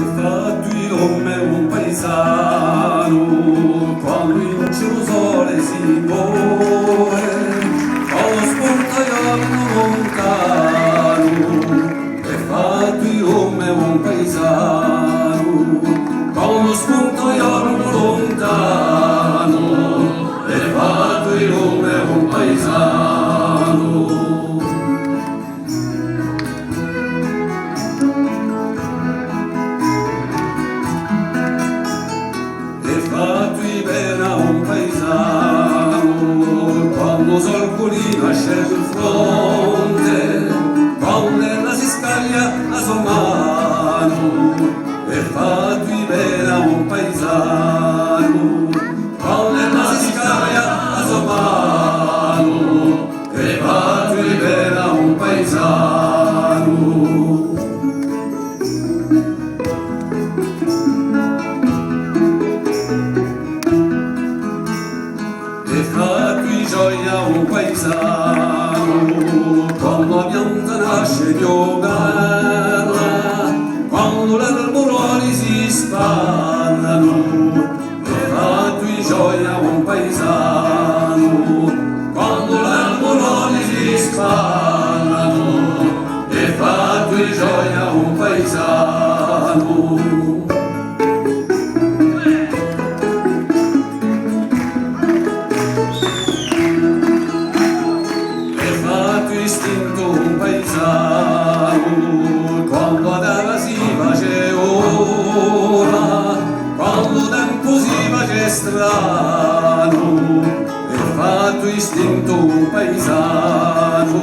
Infatti come un paesano, quando in cielo sole si muove, allo sportaiolo lontano. Infatti come un paesano, quando sportaiolo lontano. Infatti come un paesano. Fatti bene a un paesano, quando Solcolino nasce sul fronte, quando ella si scaglia a sua mano. E fatti bene a un paesano, quando ella si scaglia a sua mano. E fatti bene a un paesano. E fatti gioia un paesano, quando la pianta nasce piovana, quando le arboroli si spannano. E fatti gioia un paesano, quando le arboroli si spannano. E fatti gioia un paesano. Istinto un paesano, quando la terra si face ora, quando tempo si face strano. E fatto istinto un paesano,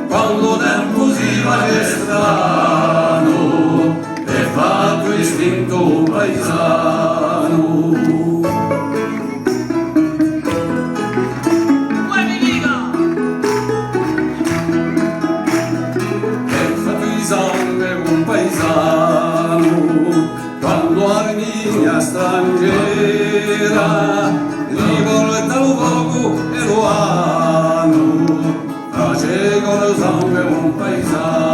quando tempo si face strano. E fatto istinto un paesano. Sangue un paesano, quando Arminia straniera rivolta lo poco e lo hanno, face con sangue un paesano.